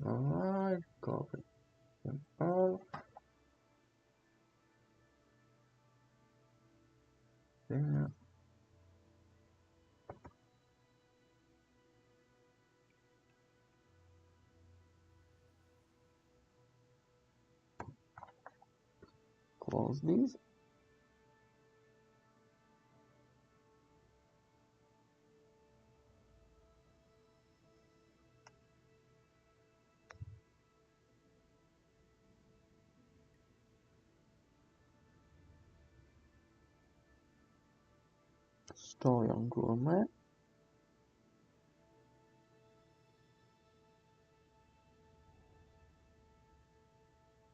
Alright, copy them all. There. Close these. Story on Gourmet.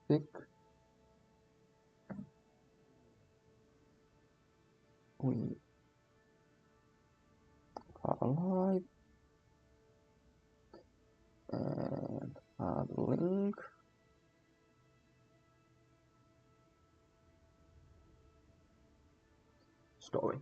Pick. We are alive. And add link. Story.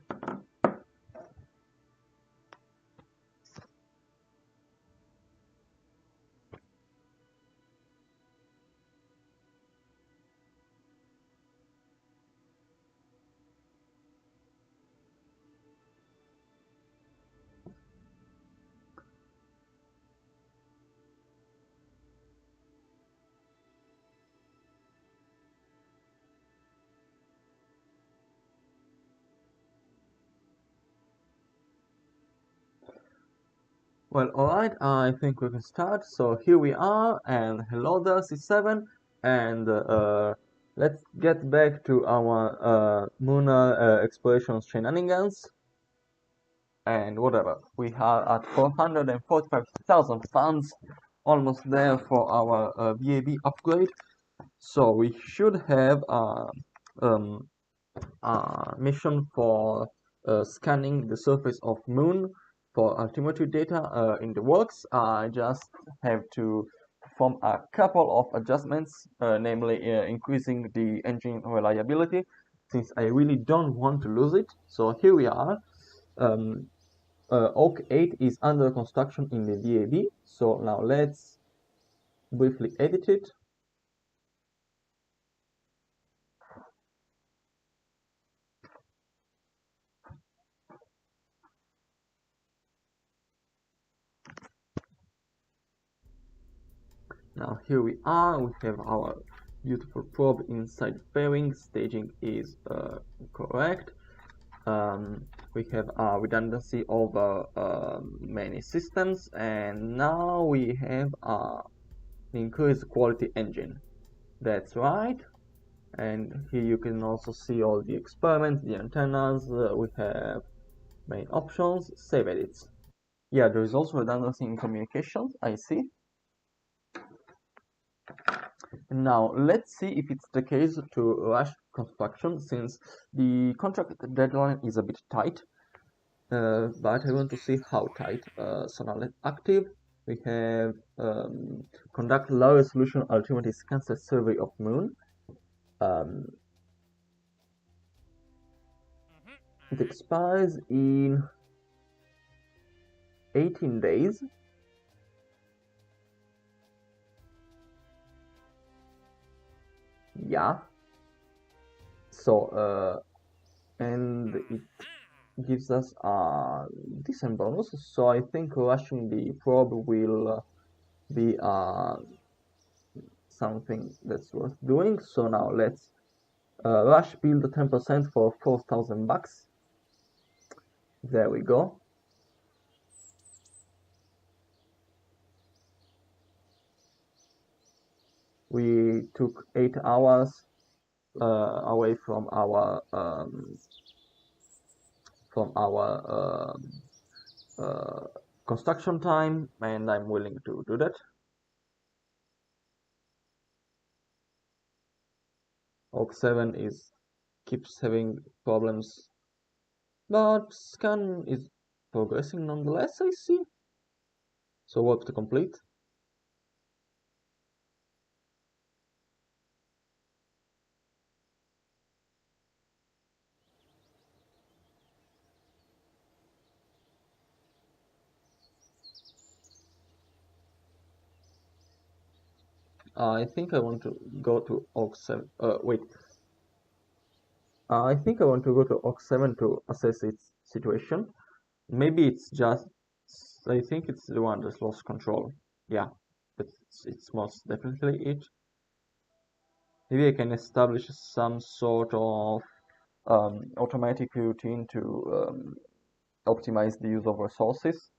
Well, alright, I think we can start. So here we are, and hello there, C7, and let's get back to our lunar exploration shenanigans. And whatever, we are at 445,000 funds, almost there for our VAB upgrade. So we should have a mission for scanning the surface of Moon for altimetry data in the works. I just have to perform a couple of adjustments, namely increasing the engine reliability, since I really don't want to lose it. So here we are. Oak 8 is under construction in the VAB. So now let's briefly edit it. Now here we are, we have our beautiful probe inside fairing. Staging is correct. We have redundancy over many systems, and now we have an increased quality engine. That's right. And here you can also see all the experiments, the antennas. We have main options, save edits. Yeah, there is also redundancy in communications, I see. Now let's see if it's the case to rush construction, since the contract deadline is a bit tight, but I want to see how tight. So now let's active. We have conduct low resolution altimetry scan survey of Moon. It expires in 18 days. Yeah. So and it gives us a decent bonus. So I think rushing the probe will be something that's worth doing. So now let's rush build 10% for 4,000 bucks. There we go. We took 8 hours away from our construction time, and I'm willing to do that. Oak 7 keeps having problems, but scan is progressing nonetheless, I see. So work to complete. I think I want to go to OhScrap. Wait. I think I want to go to OhScrap to assess its situation. Maybe it's just. I think it's the one that lost control. Yeah, but it's most definitely it. Maybe I can establish some sort of automatic routine to optimize the use of resources.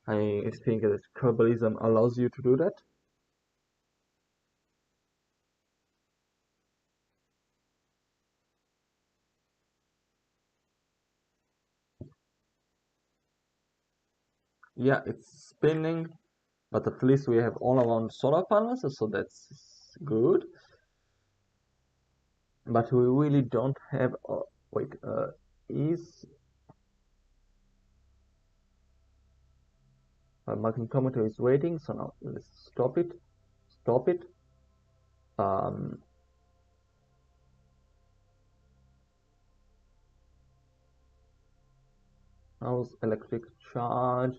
I think that Kerbalism allows you to do that. Yeah, it's spinning, but at least we have all around solar panels, so that's good. But we really don't have. Wait, is magnetometer is waiting? So now let's stop it. Stop it. Um, how's electric charge?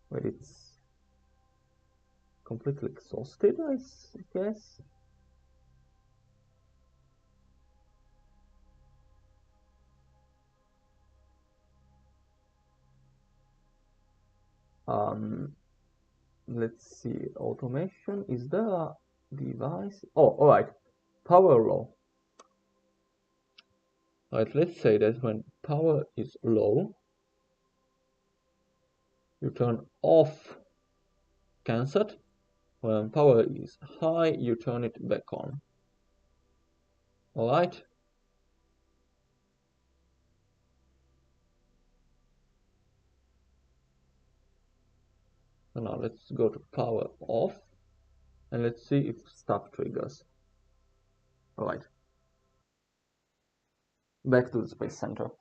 Wait, it's completely exhausted, I guess. Um, let's see. Automation. Is there a device? Oh, all right. Power low. All right. Let's say that when power is low, you turn off cancelled. When power is high, you turn it back on. All right. So now let's go to power off and let's see if stuff triggers. All right. Back to the Space Center.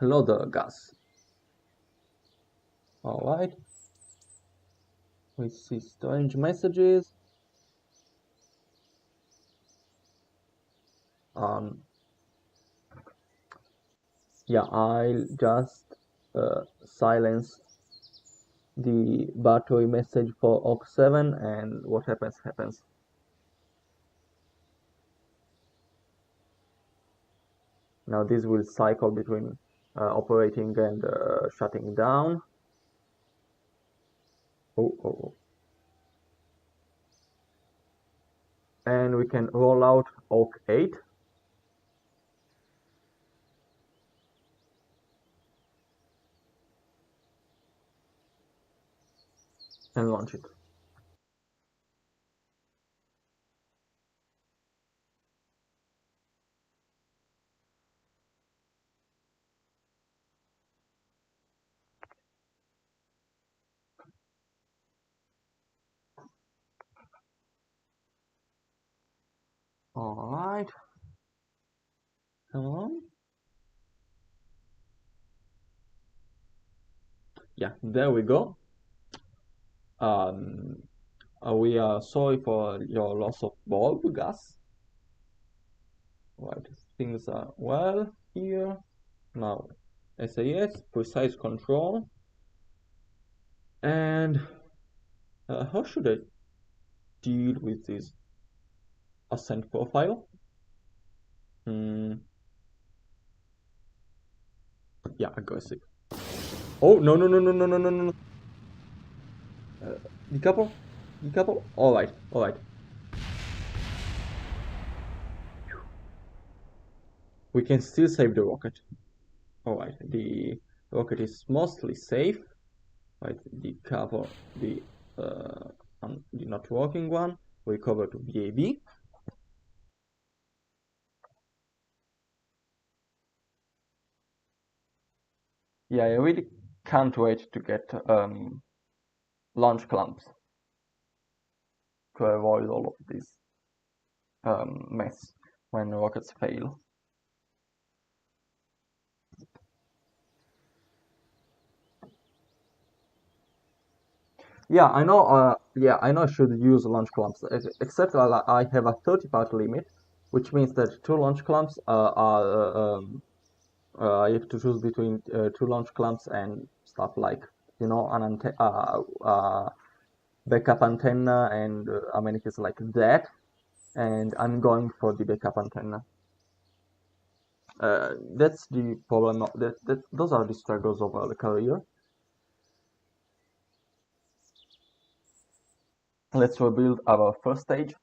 Load the gas. All right. We see strange messages. Yeah, I'll just silence the battery message for OhScrap, and what happens happens. Now this will cycle between operating and shutting down. Oh. And we can roll out OH8. And launch it. All right. Come on. Yeah, there we go. We are sorry for your loss of bulb gas. Right, things are well here. Now, SAS, precise control. And how should I deal with this ascent profile? Yeah, aggressive. Oh, no. Decouple? Decouple? Alright. We can still save the rocket. Alright, the rocket is mostly safe. Right, decouple the not working one. We cover to BAB. Yeah, I really can't wait to get launch clamps to avoid all of this mess when rockets fail. Yeah, I know. Yeah, I know. I should use launch clamps, except I have a 30-part limit, which means that two launch clamps are. I have to choose between two launch clamps and stuff like an backup antenna and amenities like that. And I'm going for the backup antenna. That's the problem. That those are the struggles of the career. Let's rebuild our first stage.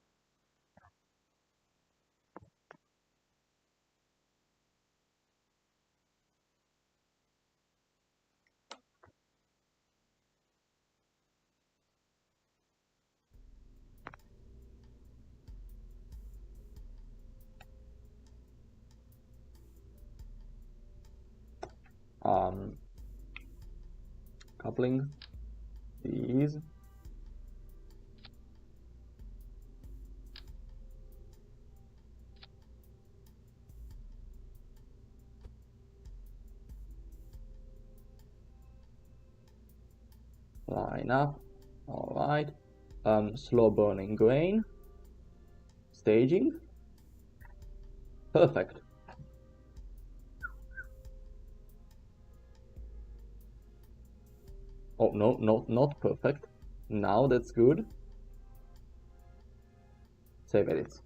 Um, Coupling these. Line up. All right. Slow burning grain. Staging. Perfect. Oh no, not perfect. Now that's good. Save edits.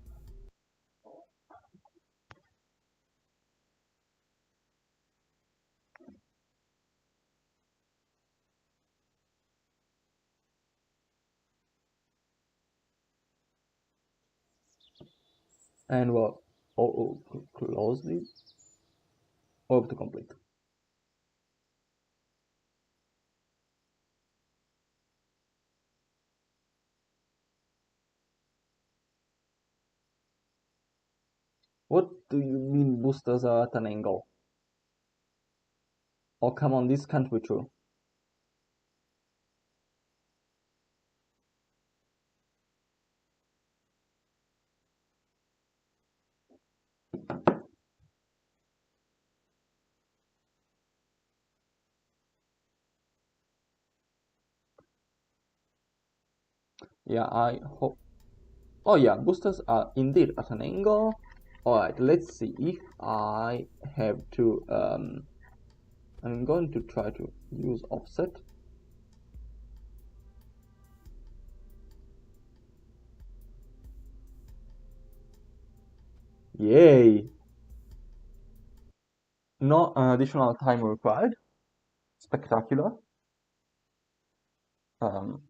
And well, close this. Orb to complete. What do you mean boosters are at an angle? Oh come on, this can't be true. Yeah, I hope. Oh yeah, boosters are indeed at an angle. Alright, let's see if I have to I'm going to try to use offset. Yay! No additional time required. Spectacular. Um,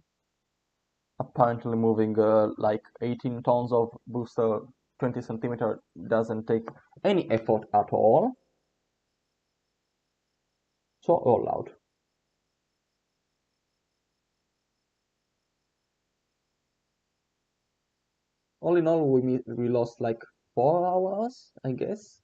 Apparently moving like 18 tons of booster 20 centimeter doesn't take any effort at all. So all out. All in all, we lost like 4 hours, I guess.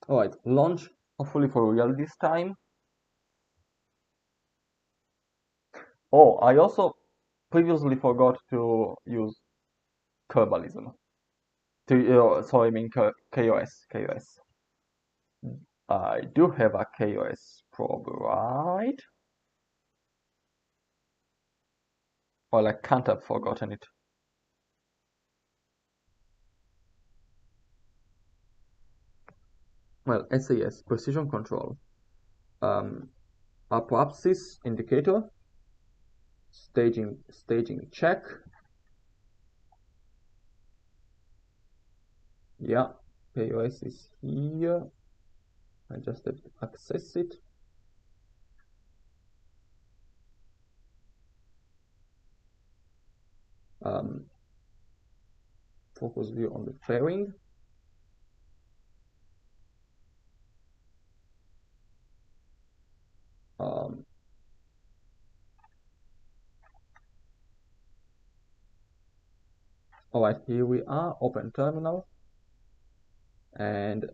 All right, launch, hopefully for real this time. Oh, I also previously forgot to use Kerbalism. Sorry, I mean KOS. KOS. I do have a KOS probe, right? Well, I can't have forgotten it. Well, SAS, precision control. Um, Apoapsis indicator. Staging check. Yeah, KOS is here. I just have to access it. Um, Focus view on the fairing. Um, all right, here we are, open terminal. And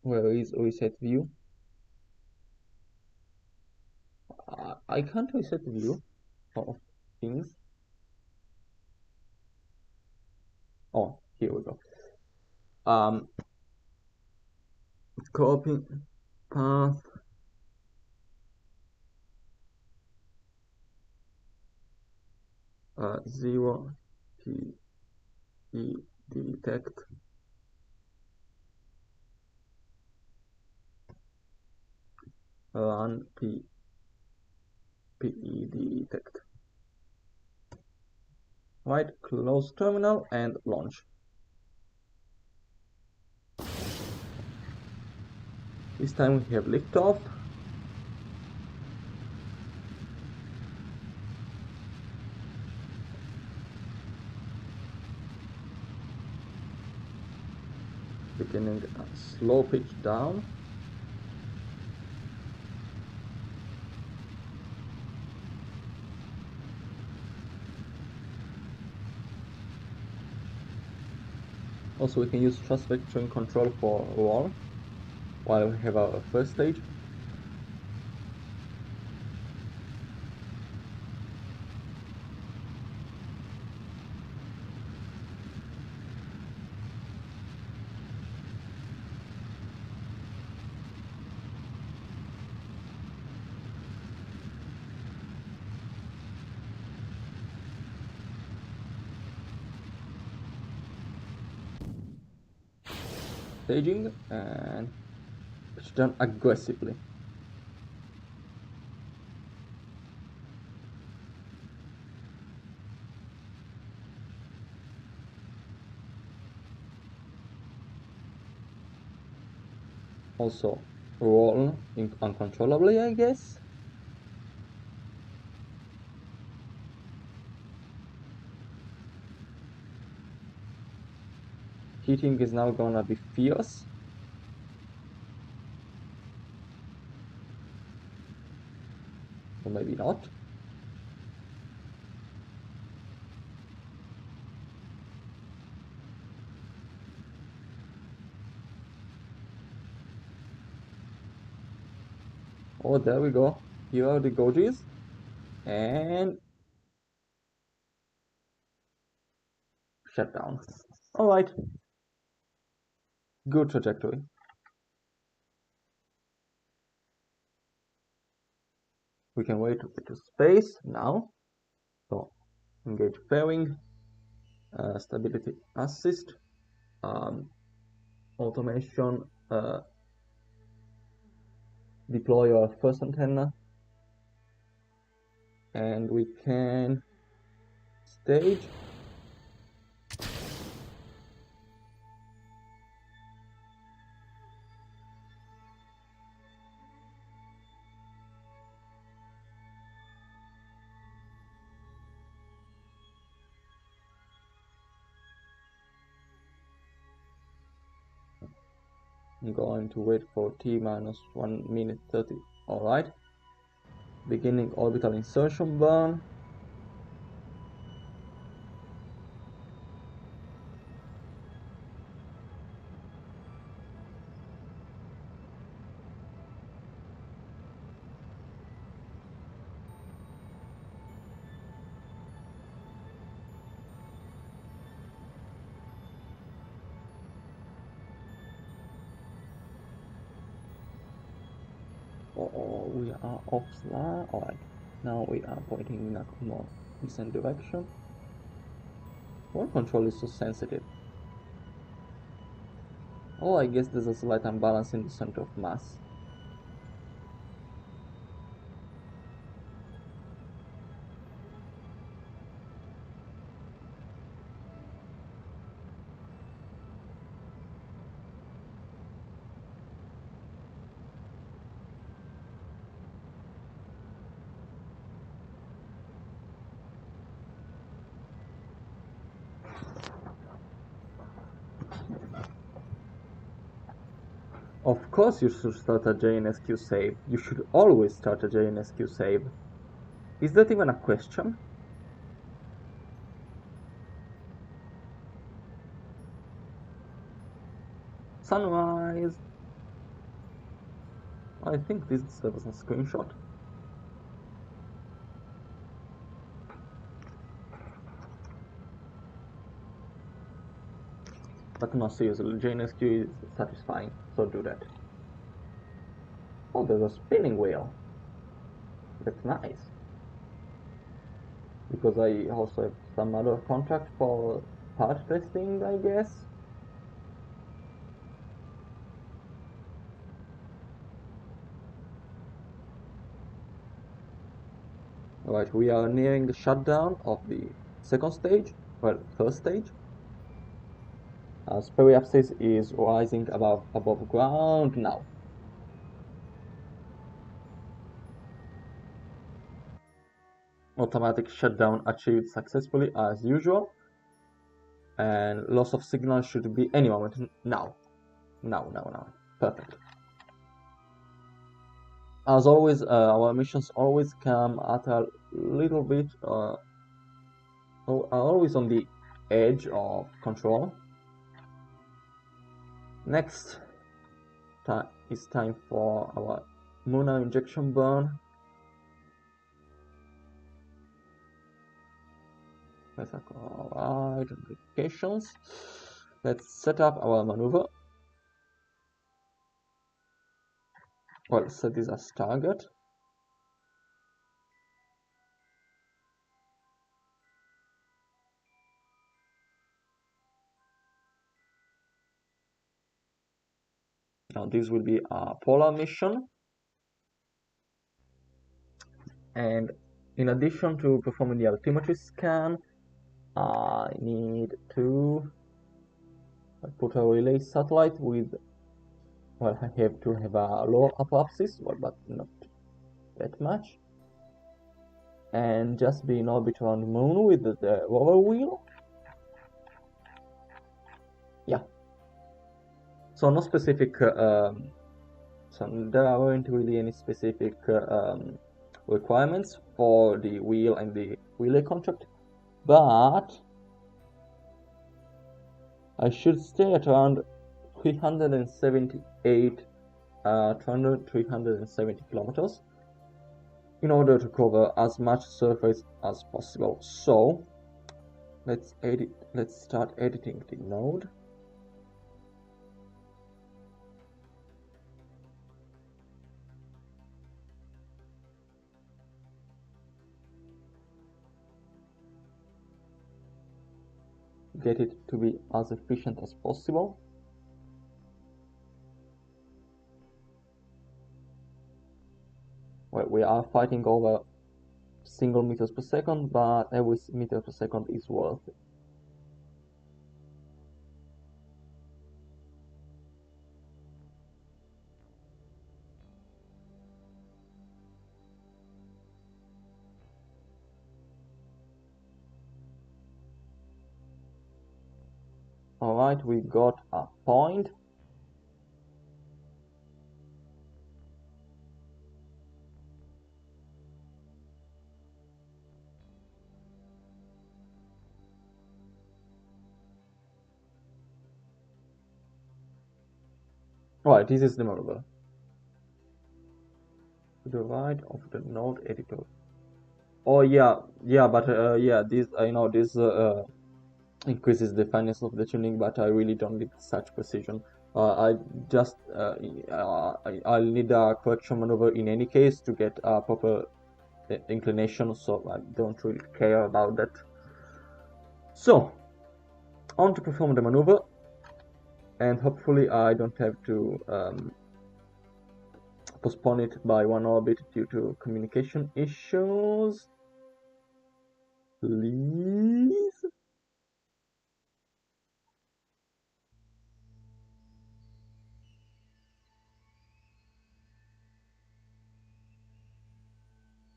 where is reset view? I can't reset view of things. Oh, here we go. Copy path. Zero P E detect run P E detect. Right, close terminal and launch. This time we have liftoff. Beginning a slow pitch down. Also, we can use thrust vectoring control for roll while we have our first stage. Staging and pitch down aggressively. Also roll uncontrollably, I guess. Heating is now gonna be fierce. Or maybe not. Oh, there we go. Here are the gauges. And shut down. Alright. Good trajectory. We can wait to space now. So engage fairing, stability assist, automation, deploy our first antenna, and we can stage. I'm going to wait for T minus 1 minute 30. Alright. Beginning orbital insertion burn. Oh, we are off slide. Alright. Now we are pointing in a more decent direction. Wall control is so sensitive. Oh, I guess there's a slight imbalance in the center of mass. Of course you should start a JNSQ save. You should always start a JNSQ save. Is that even a question? Sunrise! I think this serves as a screenshot. But no, seriously, JNSQ is satisfying, so do that. Oh, there's a spinning wheel. That's nice. Because I also have some other contract for part testing, I guess. Right, we are nearing the shutdown of the second stage, well, first stage. Periapsis is rising above ground now. Automatic shutdown achieved successfully as usual, and loss of signal should be any moment now. Now. Perfect. As always, our missions always come at a little bit, are always on the edge of control. Next, it's time for our Muna injection burn. Alright, notifications. Let's set up our maneuver. Well, set this as target. Now this will be a polar mission. And in addition to performing the altimetry scan, I need to put a relay satellite with, well, I have to have a low apoapsis, well, but not that much. And just be in orbit around the moon with the rover wheel. Yeah. So no specific, so there aren't really any specific requirements for the wheel and the relay contract, but I should stay at around 370 kilometers in order to cover as much surface as possible. So let's start editing the node. Get it to be as efficient as possible. Well, we are fighting over single meters per second, but every meter per second is worth it. Alright, we got a point. Right, this is the maneuver. To the right of the node editor. Oh yeah, but yeah, this I know this increases the fineness of the tuning, but I really don't need such precision. I just I'll need a correction maneuver in any case to get a proper inclination, so I don't really care about that. So on to perform the maneuver, and hopefully I don't have to postpone it by one orbit due to communication issues. Please.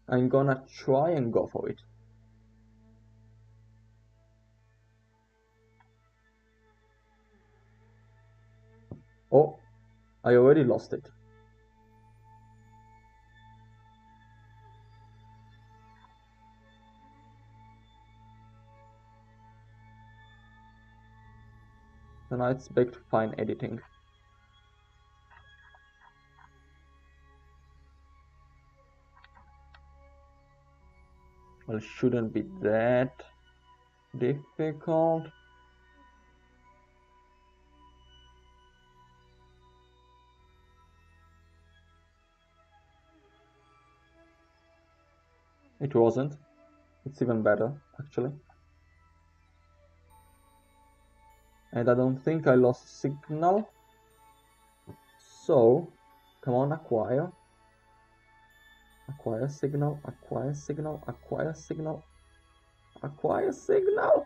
I'm gonna try and go for it. Oh, I already lost it. Then I expect fine editing. Well, shouldn't be that difficult. It wasn't. It's even better, actually. And I don't think I lost signal. So, come on, acquire. Acquire signal, acquire signal, acquire signal, acquire signal.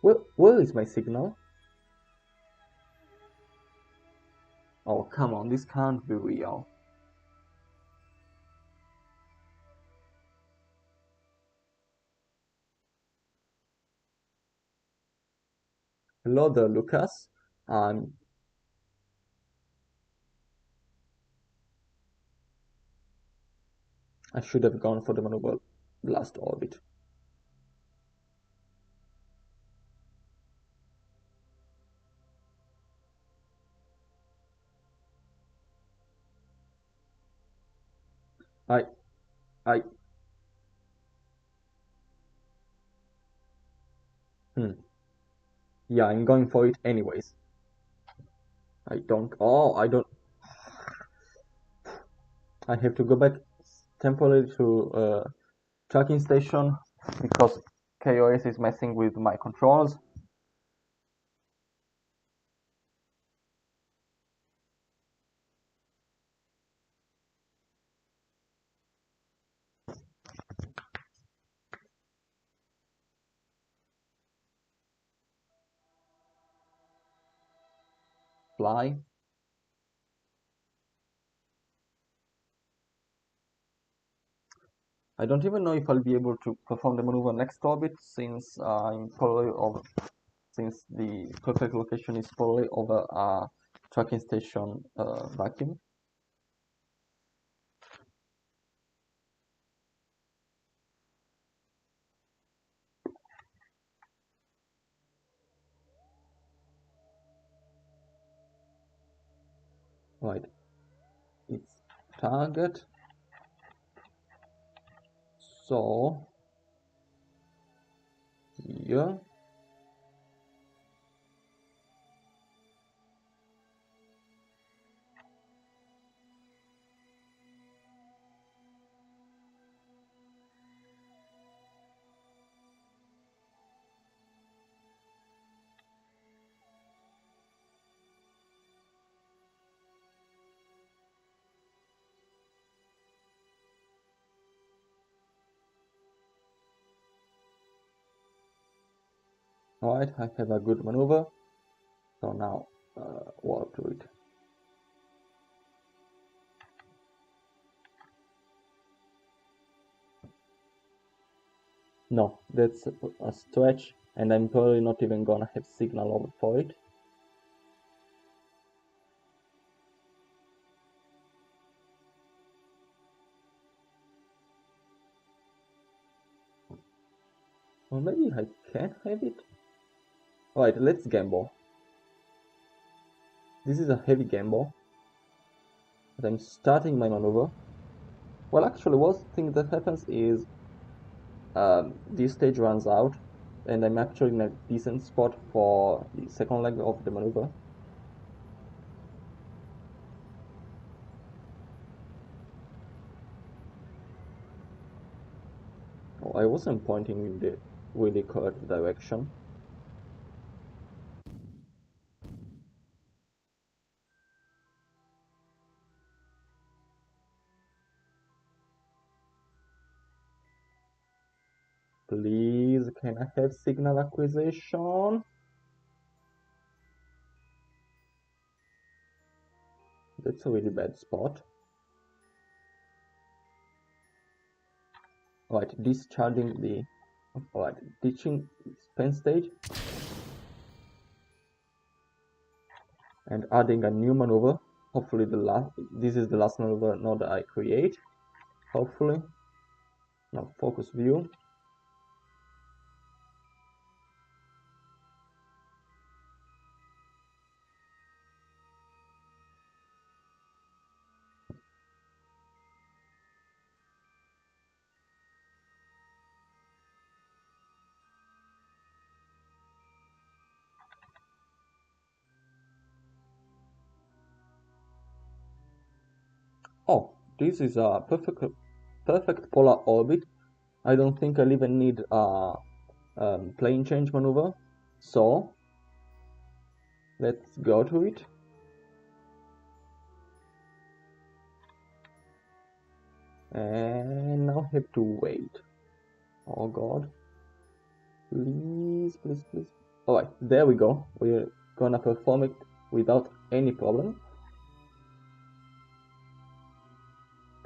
Well, where is my signal? Oh, come on, this can't be real. Hello there, Lucas. I should have gone for the maneuver last orbit. I, yeah, I'm going for it anyways. I don't, I have to go back temporarily to tracking station because KOS is messing with my controls. Fly. I don't even know if I'll be able to perform the maneuver next orbit since since the perfect location is probably over a tracking station vacuum. Right, it's target. So here. Alright, I have a good maneuver. So now warp to it. No, that's a stretch, and I'm probably not even gonna have signal over for it. Or maybe I can have it. Alright, let's gamble. This is a heavy gamble. But I'm starting my maneuver. Well, actually, one thing that happens is this stage runs out, and I'm actually in a decent spot for the second leg of the maneuver. Oh, I wasn't pointing in the really correct direction. Please, can I have signal acquisition? That's a really bad spot. Alright, discharging the... Alright, ditching pen stage. And adding a new maneuver. Hopefully this is the last maneuver now that I create. Hopefully. Now focus view. Oh, this is a perfect polar orbit. I don't think I'll even need a plane change maneuver. So let's go to it. And now have to wait. Oh god. Please, please, please. Alright, there we go. We're gonna perform it without any problem.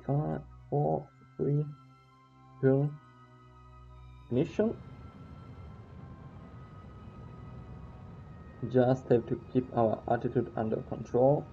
5, 4, 3, 2, ignition. Just have to keep our attitude under control.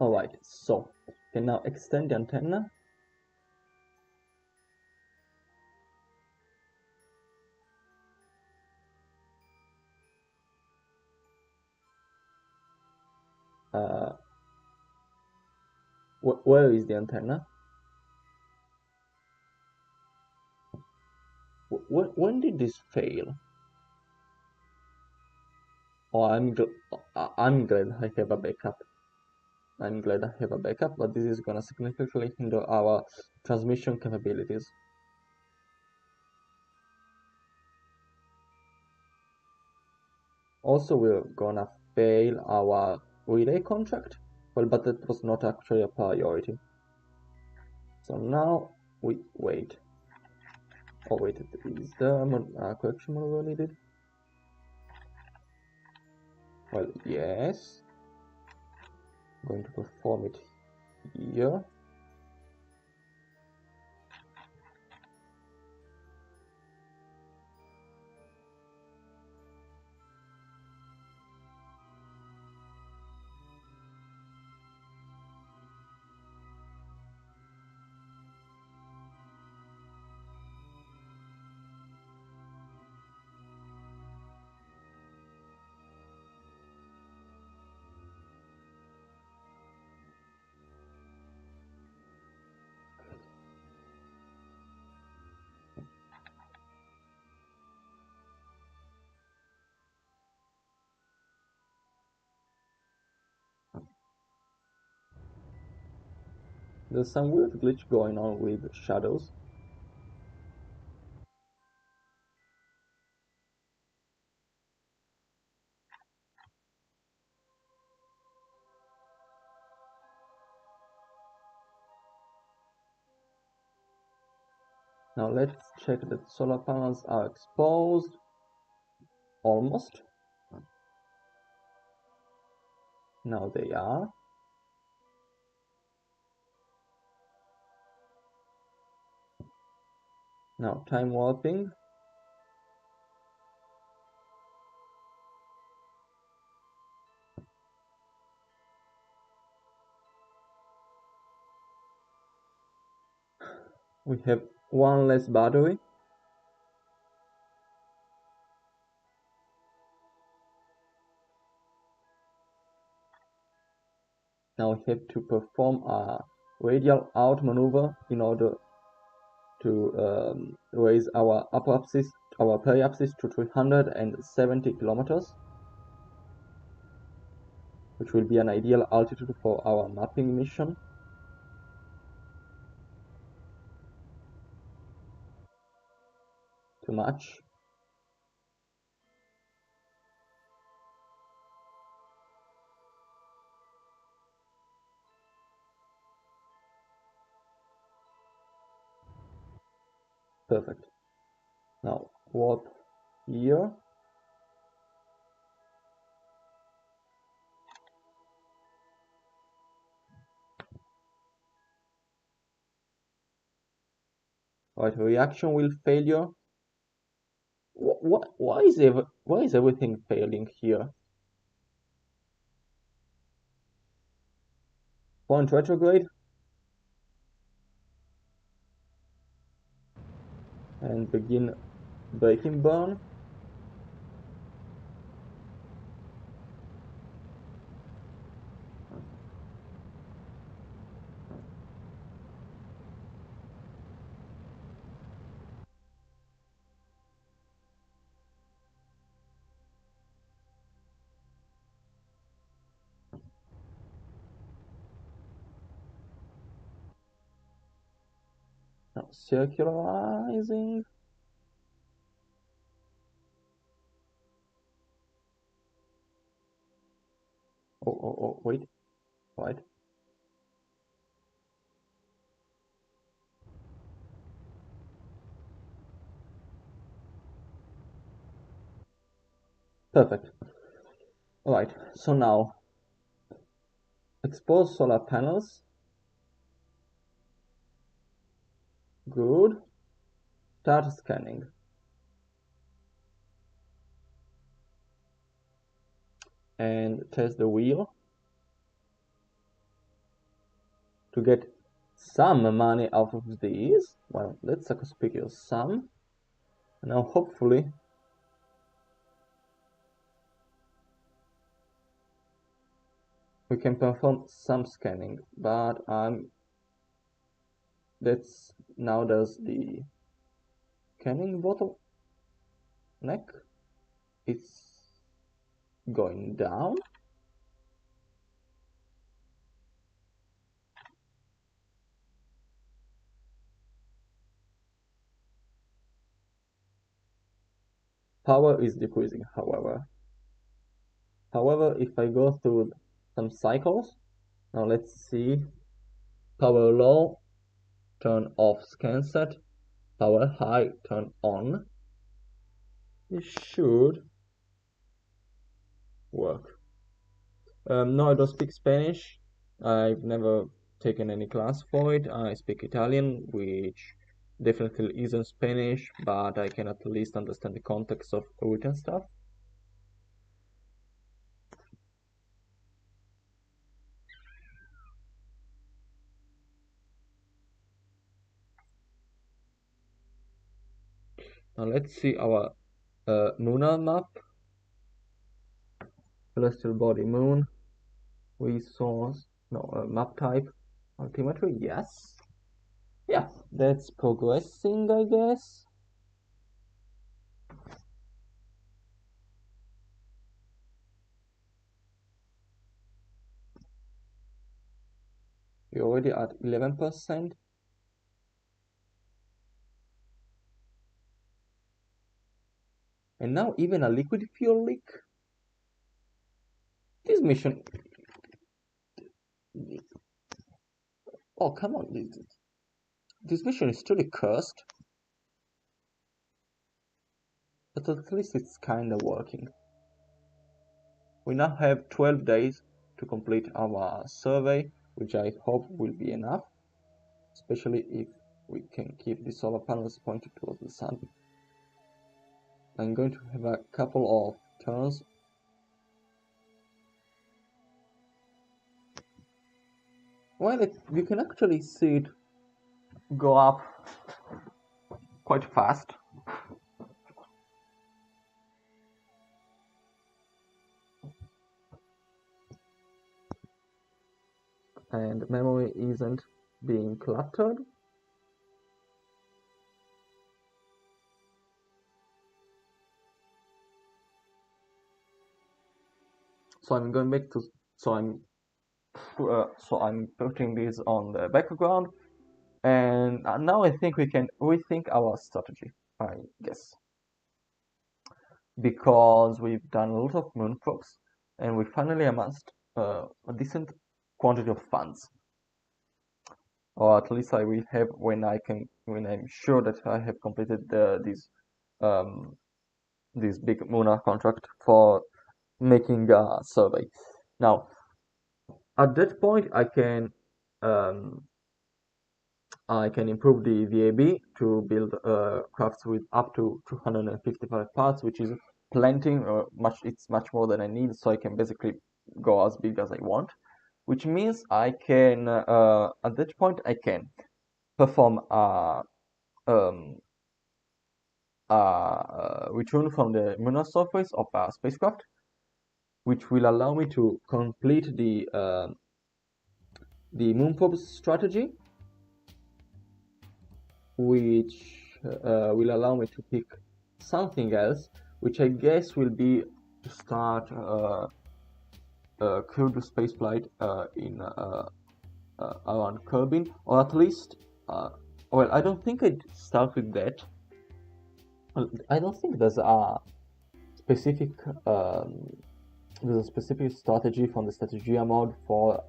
Alright, so can now extend the antenna. Where is the antenna? When did this fail? Oh, I'm glad I have a backup. I'm glad I have a backup, but this is gonna significantly hinder our transmission capabilities. Also, we're gonna fail our relay contract. Well, but that was not actually a priority. So now we wait. Oh wait, is the correction maneuver needed? Well, yes. I'm going to perform it here. There's some weird glitch going on with shadows. Now let's check that solar panels are exposed. Almost. Now they are. Now time warping. We have one less battery. Now we have to perform a radial out maneuver in order to raise our apoapsis, our periapsis to 370 kilometers, which will be an ideal altitude for our mapping mission. Too much. Perfect. Now warp here. Right, reaction wheel failure. Why is everything failing here? Point retrograde. And begin breaking burn. Now circularizing. Oh, wait. Right. Perfect. Alright, so now expose solar panels. Good. Start scanning. And test the wheel to get some money out of these. Well, that's a conspicuous sum. Now hopefully we can perform some scanning, but that's now there's the scanning bottleneck. It's going down. Power is decreasing, however. However, if I go through some cycles, now let's see. Power low, turn off scan set. Power high, turn on. It should work. No, I don't speak Spanish. I've never taken any class for it. I speak Italian, which definitely isn't Spanish, but I can at least understand the context of written stuff. Now let's see our lunar map. Celestial body moon. Resource. No, map type. Altimetry, yes. Yeah, that's progressing, I guess. We're already at 11%. And now even a liquid fuel leak. This mission... Oh, come on. This mission is truly cursed. But at least it's kinda working. We now have 12 days to complete our survey, which I hope will be enough, especially if we can keep the solar panels pointed towards the sun. I'm going to have a couple of turns. Well, you can actually see it go up quite fast. And memory isn't being cluttered. So I'm going back to, so I'm putting this on the background, and now I think we can rethink our strategy, I guess, because we've done a lot of moon probes, and we finally amassed a decent quantity of funds, or at least I will have when I'm sure that I have completed this big Muna contract for making a survey. Now, at that point, I can I can improve the VAB to build crafts with up to 255 parts, which is plenty. It's much more than I need, so I can basically go as big as I want. Which means I can, at that point, I can perform return from the lunar surface of a spacecraft, which will allow me to complete the moon probe strategy, which will allow me to pick something else, which I guess will be to start crewed spaceflight in around Kerbal, or at least, well, I don't think I'd start with that. I don't think there's a specific strategy from the Strategia mod for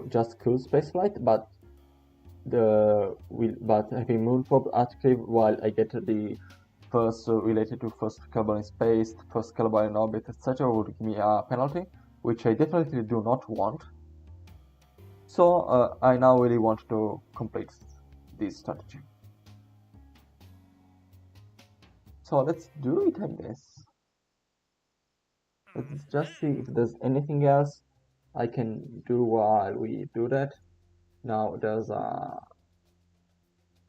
just cruise spaceflight, but having moon probe active while I get the first related to first Kerbal in space, first Kerbal in orbit, etc. would give me a penalty, which I definitely do not want. So I now really want to complete this strategy. So let's do it, I guess. Let's just see if there's anything else I can do while we do that. Now there's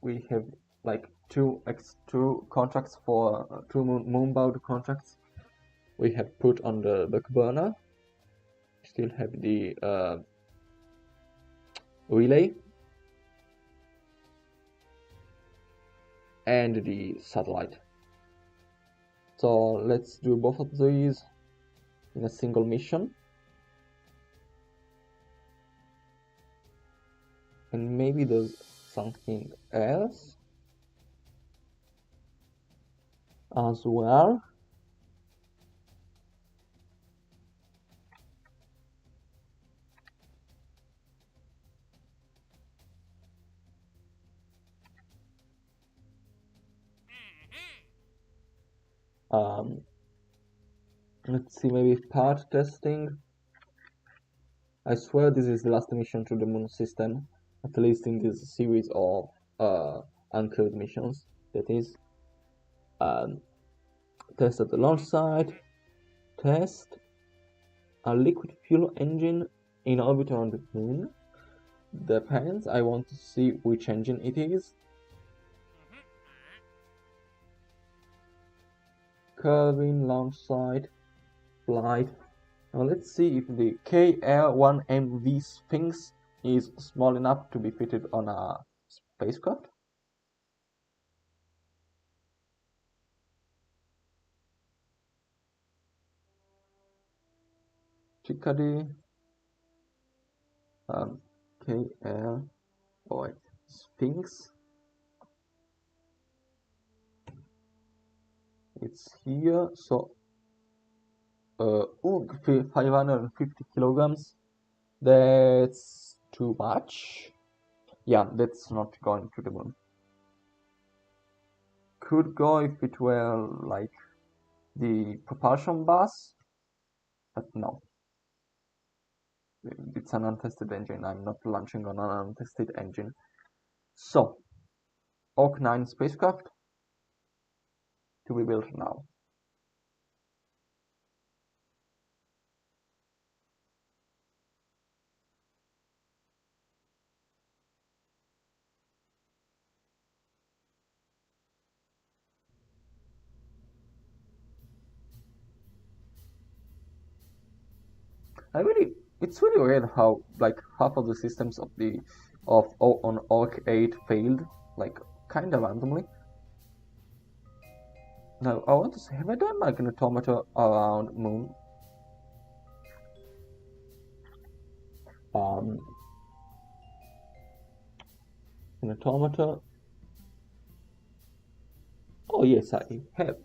we have like two contracts for two moonbound contracts we have put on the back burner. Still have the relay and the satellite. So let's do both of these in a single mission. And maybe there's something else as well. Let's see, maybe part testing. I swear this is the last mission to the moon system, at least in this series of uncrewed missions. That is, test at the launch site, test a liquid fuel engine in orbit around the moon. Depends, I want to see which engine it is. Curving, launch site, flight. Now let's see if the KL-1MV Sphinx is small enough to be fitted on a spacecraft. Chickadee, KL, Sphinx. It's here, so 550 kilograms. That's too much. Yeah, that's not going to the moon. Could go if it were like the propulsion bus, but no. It's an untested engine. I'm not launching on an untested engine. So, Oak 9 spacecraft to be built now. It's really weird how like half of the systems on Orc 8 failed, like kind of randomly. Now I want to say, have I done magnetometer around moon? Magnetometer. Oh yes, I have.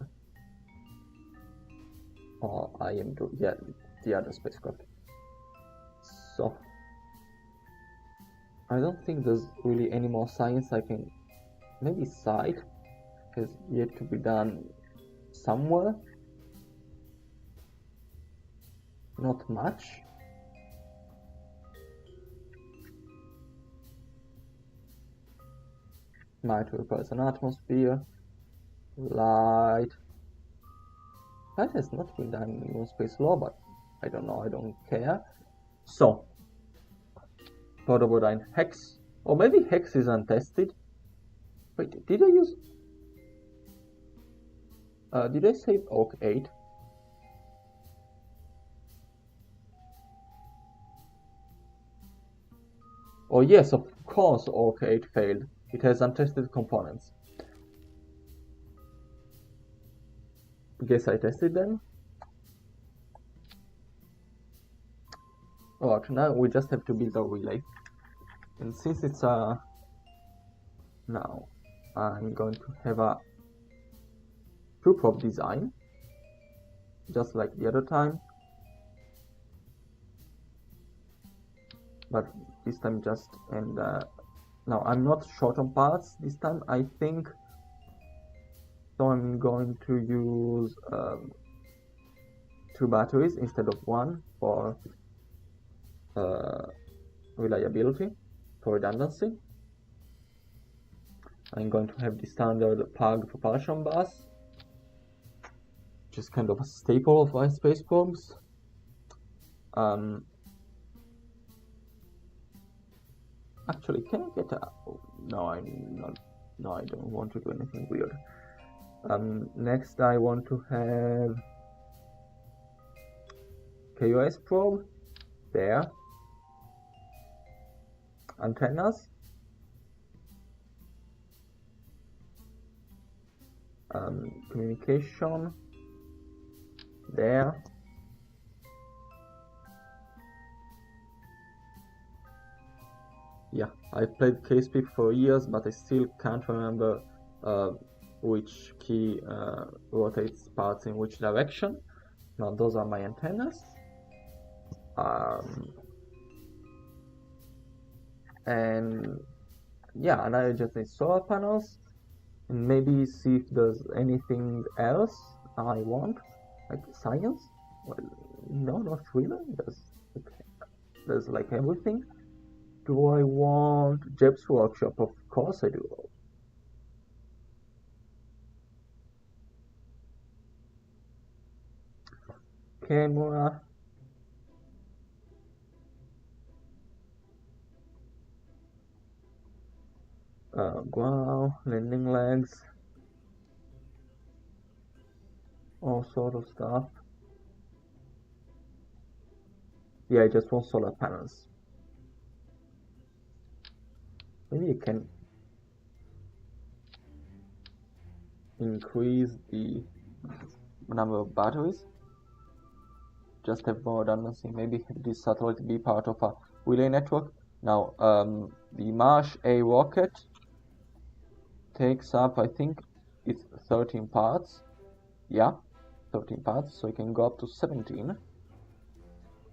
I am doing, yeah, the other spacecraft. So I don't think there's really any more science I can. Maybe site has yet to be done somewhere. Not much. Night requires an atmosphere. Light has not been done in Moon Space Law, but I don't know, I don't care. So, Protobodyne Hex, or maybe Hex is untested. Wait, did I use... did I save Oak 8? Oh yes, of course Oak 8 failed. It has untested components. Guess I tested them. Alright, now we just have to build a relay. And since it's a... Now, I'm going to have a two-probe design, just like the other time. But this time just... and now I'm not short on parts this time, I think. So I'm going to use 2 batteries instead of 1 for reliability, for redundancy. I'm going to have the standard PAG propulsion bus, which is kind of a staple of my space probes. Actually, can I get a... no, I'm not... no, I don't want to do anything weird. Next I want to have KOS probe, there, antennas, communication, there, yeah, I've played KSP for years, but I still can't remember which key rotates parts in which direction. Now those are my antennas. And yeah, and I just need solar panels, and maybe see if there's anything else I want, like science. Well, no, not really. There's like everything. Do I want Jeb's workshop? Of course I do. Camera. Ground, landing legs, all sort of stuff. Yeah, I just want solar panels. Maybe you can increase the number of batteries. Just have more redundancy. Maybe this satellite be part of a relay network. Now, the Marsh A rocket takes up, I think it's 13 parts. Yeah, 13 parts, so I can go up to 17.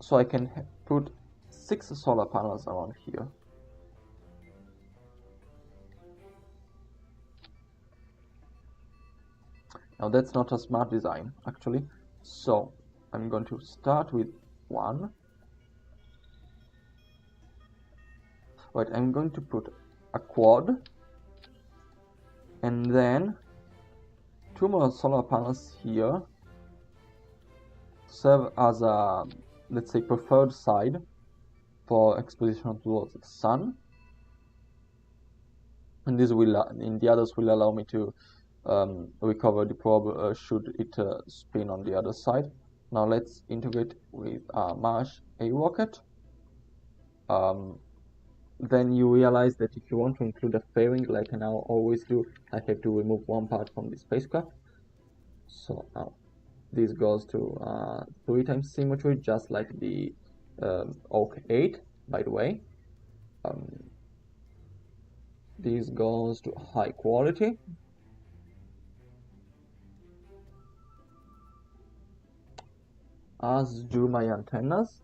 So I can put 6 solar panels around here. Now that's not a smart design, actually. So I'm going to start with 1. Right, I'm going to put a quad, and then 2 more solar panels here, serve as a, let's say, preferred side for exposition towards the sun, and this will, in the others, will allow me to recover the probe should it spin on the other side. Now let's integrate with Marsh A rocket. Then you realize that if you want to include a fairing, like I now always do, I have to remove 1 part from the spacecraft. So now this goes to 3 times symmetry, just like the Oak 8, by the way. This goes to high quality. As do my antennas.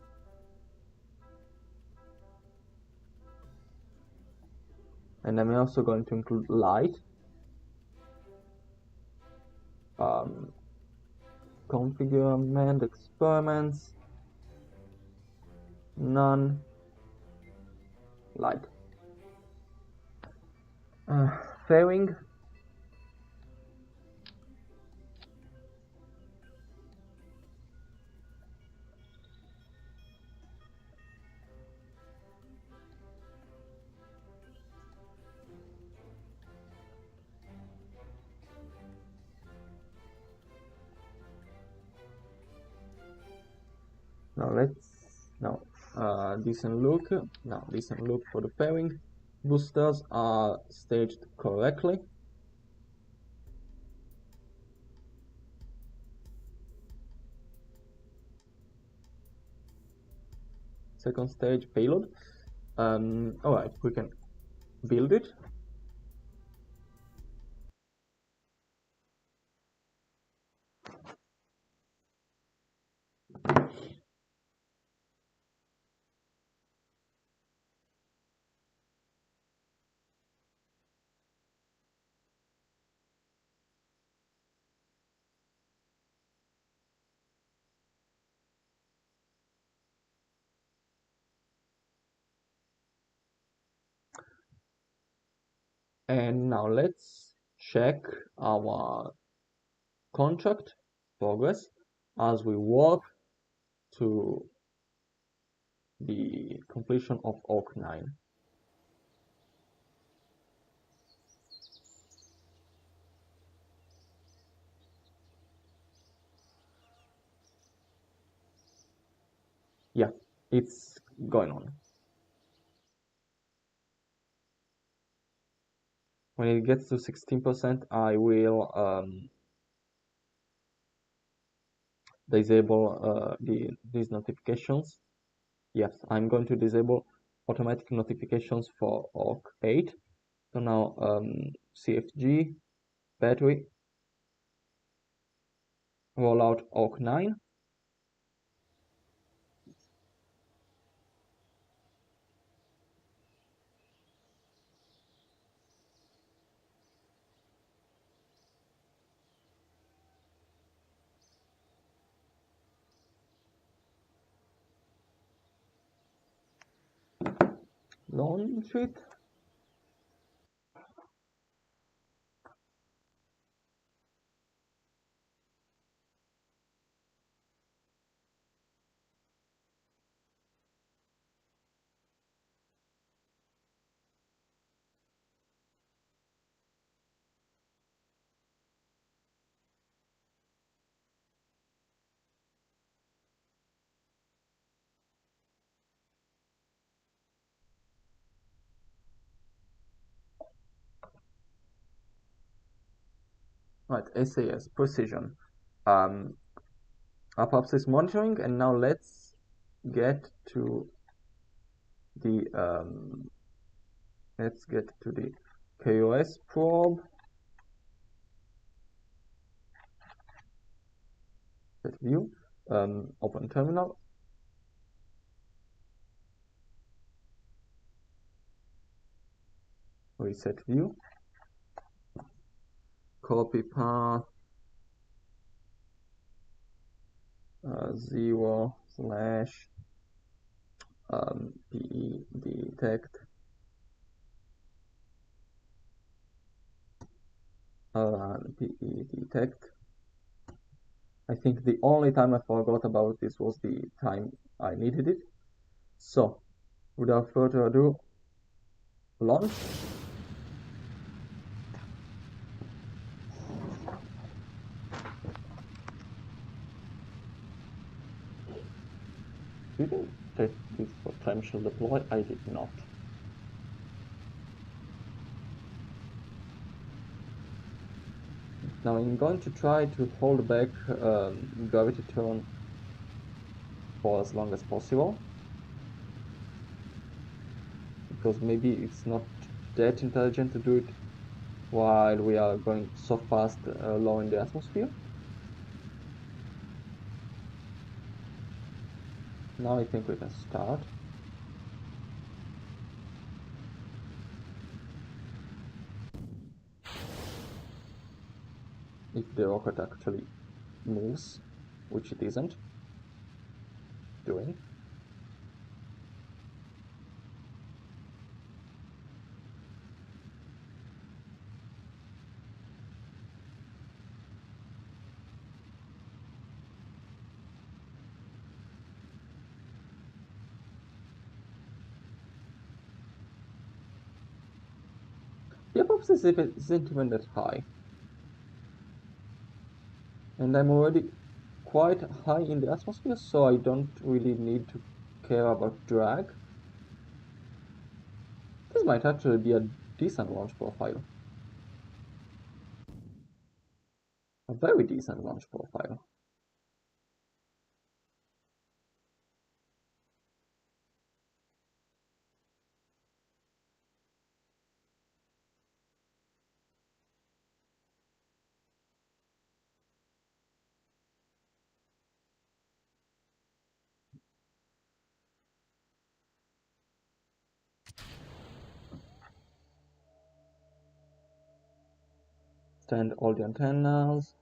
And I'm also going to include light. Configure experiments. None. Light. fairing. Decent look. Now decent look for the pairing. Boosters are staged correctly. Second stage payload. Alright, we can build it. And now let's check our contract progress as we work to the completion of ORC 9. Yeah, it's going on. When it gets to 16%, I will disable these notifications. Yes, I'm going to disable automatic notifications for ORC 8. So now CFG, battery, rollout ORC 9. Launch it. Right, SAS, precision. Up is monitoring, and now let's get to the KOS probe. Set view. Open terminal. Reset view. Copy path 0 slash PE detect PE detect. I think the only time I forgot about this was the time I needed it. So, without further ado, launch. Did I take this potential deploy? I did not. Now I'm going to try to hold back gravity turn for as long as possible, because maybe it's not that intelligent to do it while we are going so fast low in the atmosphere. Now I think we can start. If the rocket actually moves, which it isn't doing. perhaps isn't even that high. And I'm already quite high in the atmosphere, so I don't really need to care about drag. This might actually be a decent launch profile. A very decent launch profile. Stand all the antennas.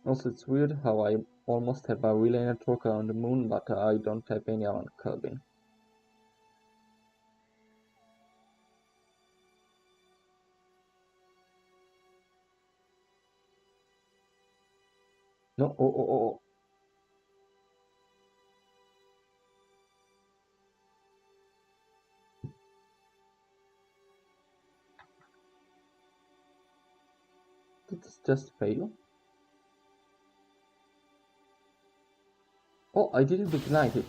Also, it's weird how I almost have a relay network around the moon, but I don't have any around Kerbin. No, oh. Did this just fail? Oh, I didn't ignite it.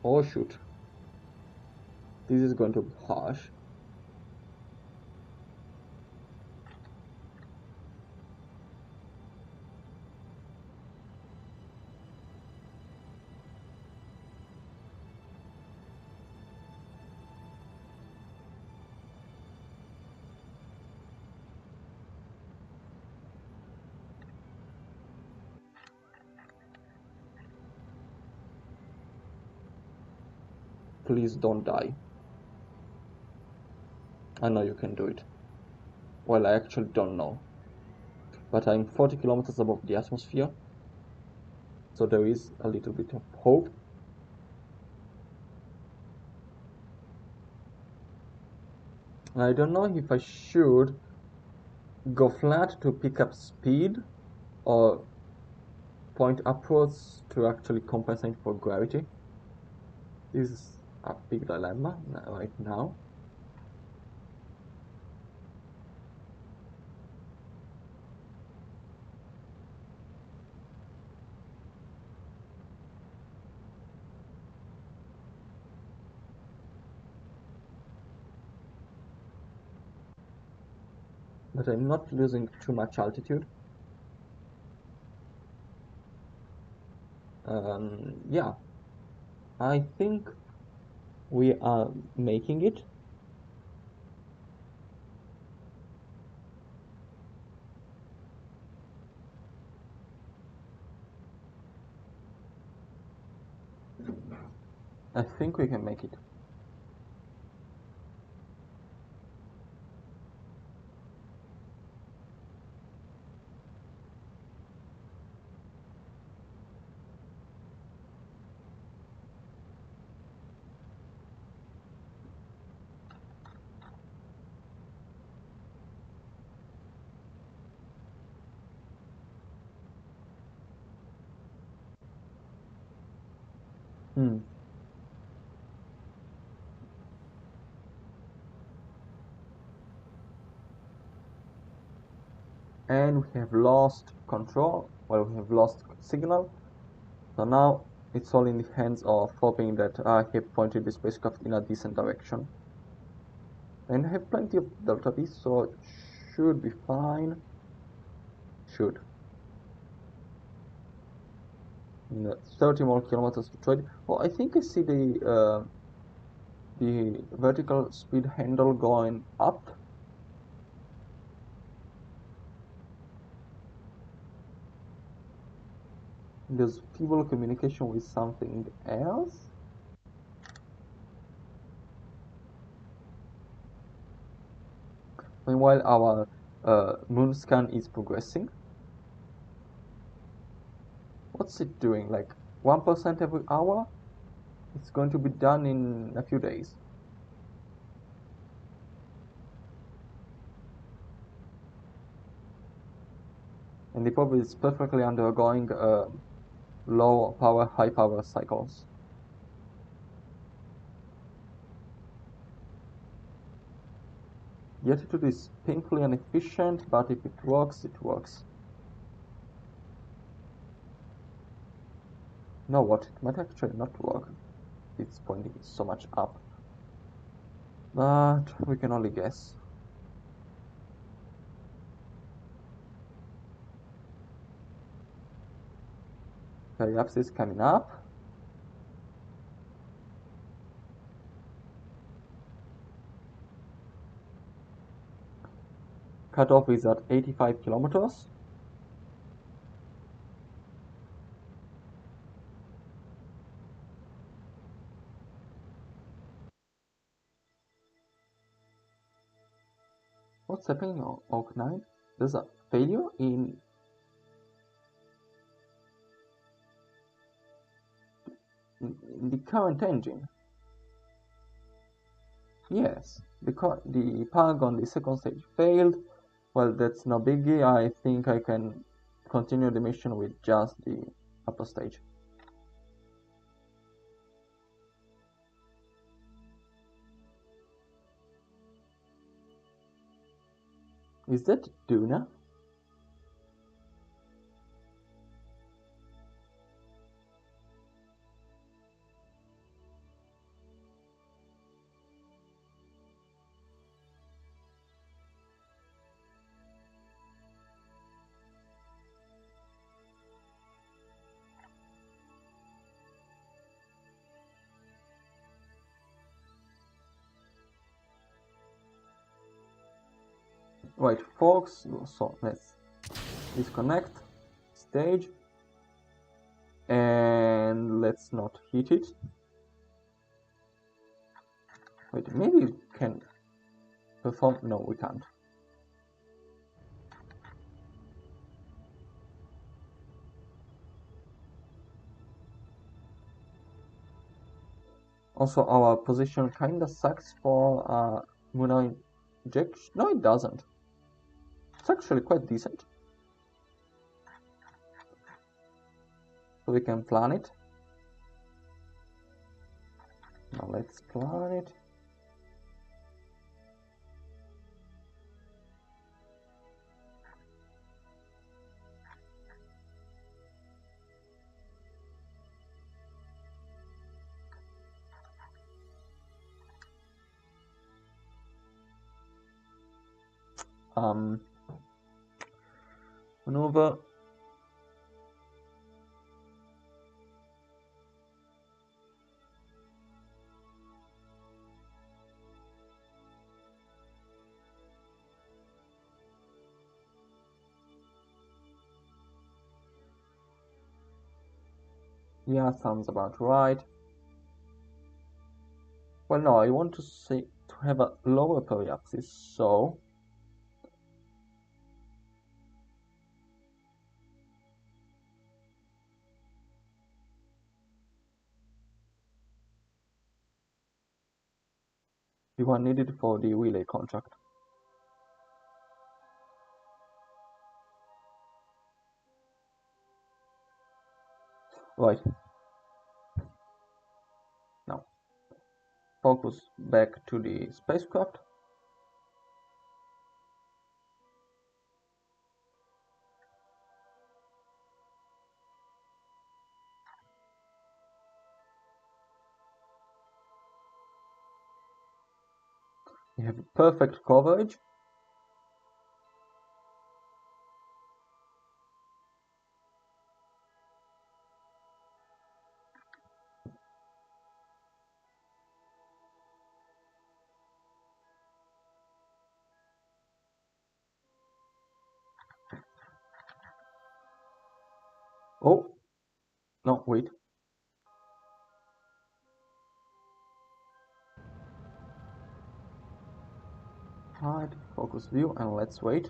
Oh shoot. This is going to be harsh. Please don't die. I know you can do it. Well, I actually don't know. But I'm 40 kilometers above the atmosphere, so there is a little bit of hope. I don't know if I should go flat to pick up speed or point upwards to actually compensate for gravity. This is a big dilemma right now. But I'm not losing too much altitude. Yeah, I think we are making it. I think we can make it. Hmm. And we have lost control. Well, we have lost signal. So now it's all in the hands of hoping that I have pointed the spacecraft in a decent direction. And I have plenty of delta V, so it should be fine. Should. 30 more kilometers to trade. Oh, I think I see the vertical speed handle going up. There's feeble communication with something else. Meanwhile, our moon scan is progressing. What's it doing? Like 1% every hour? It's going to be done in a few days. And the probe is perfectly undergoing low power, high power cycles. The attitude is painfully inefficient, but if it works, it works. You know what? It might actually not work. It's pointing so much up. But we can only guess. Perhaps it's coming up. Cutoff is at 85 kilometers. What's happening on Oak 9? There's a failure in the current engine. Yes, the pug on the second stage failed. Well, that's no biggie. I think I can continue the mission with just the upper stage. Is that Duna? Right, folks, so let's disconnect stage and let's not hit it. Wait, maybe we can perform. No, we can't. Also, our position kinda sucks for Muna injection. No, it doesn't. It's actually quite decent. So we can plan it. Now let's plan it. Maneuver. Yeah, sounds about right. Well, no, I want to have a lower periapsis, so the one needed for the relay contract. Right. Now, focus back to the spacecraft. We have perfect coverage. Oh, no, wait. Hide, focus view, and let's wait.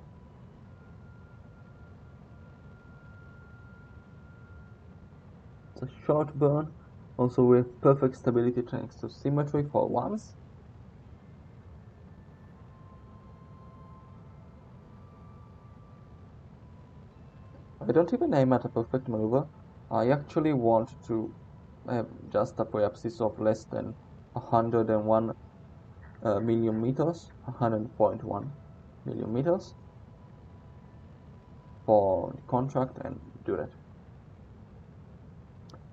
It's a short burn. Also with perfect stability thanks to symmetry for once. I don't even aim at a perfect maneuver. I actually want to have just a preapsis of less than 101 million meters, 100.1 million meters for the contract and do that.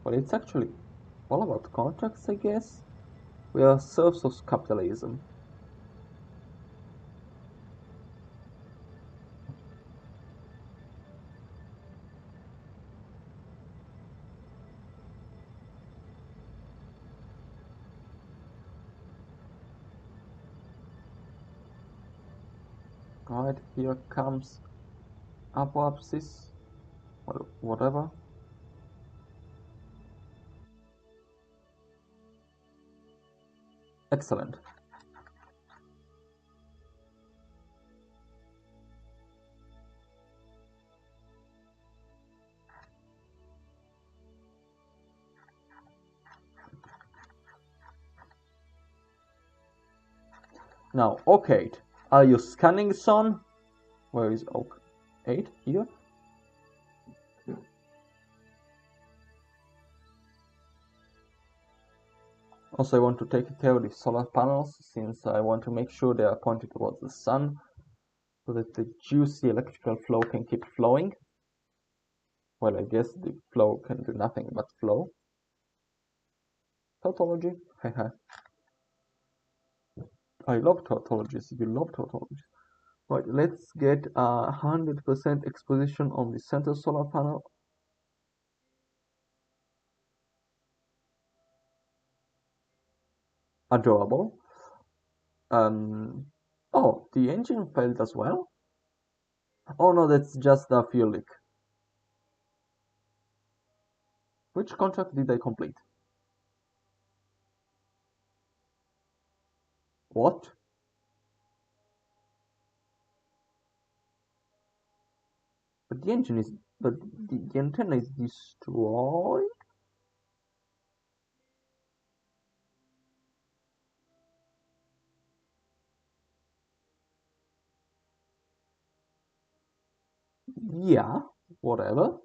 But it's actually all about contracts, I guess. We are serfs of capitalism. Alright, here comes apoapsis, or whatever. Excellent. Now, Oak 8, are you scanning, son? Where is Oak 8? Here? Also, I want to take care of the solar panels, since I want to make sure they are pointed towards the sun, so that the juicy electrical flow can keep flowing. Well, I guess the flow can do nothing but flow. Tautology? Haha. I love tautologies, you love tautologies. Right, let's get 100% exposition on the center solar panel. Adorable. Oh, the engine failed as well? Oh no, that's just a fuel leak. Which contract did I complete? What? But the engine is... But the antenna is destroyed? Yeah, whatever.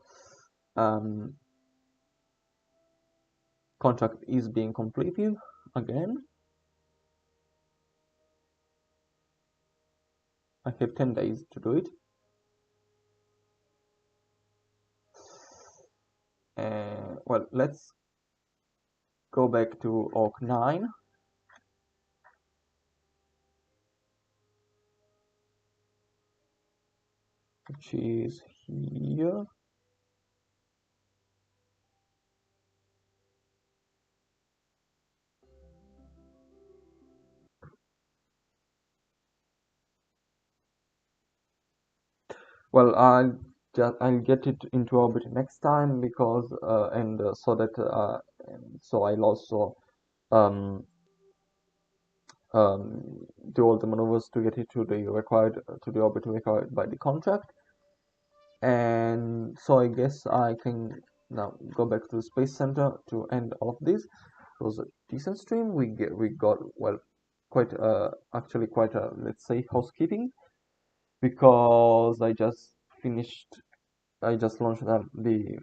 Contract is being completed again. I have 10 days to do it. Well, let's go back to Orc 9. Which is here. Well, I'll get it into orbit next time, because so I'll also um, do all the maneuvers to get it to the orbit required by the contract. And so I guess I can now go back to the Space Center to end off this. It was a decent stream. We got, well, quite actually quite a, let's say, housekeeping, because I just launched the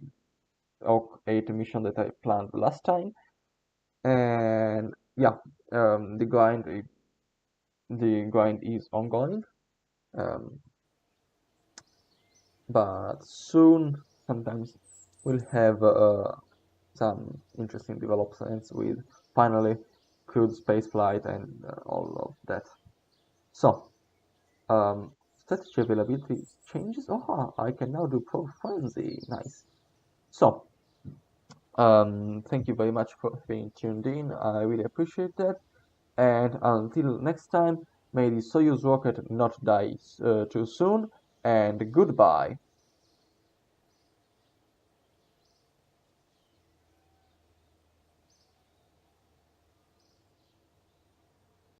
Oak 8 mission that I planned last time, and yeah, the grind is ongoing, but soon, sometimes we'll have some interesting developments with finally crewed spaceflight and all of that. So, strategy availability changes. Oh, I can now do Pro Frenzy. Nice. So, thank you very much for being tuned in. I really appreciate that. And until next time, may the Soyuz rocket not die too soon. And goodbye.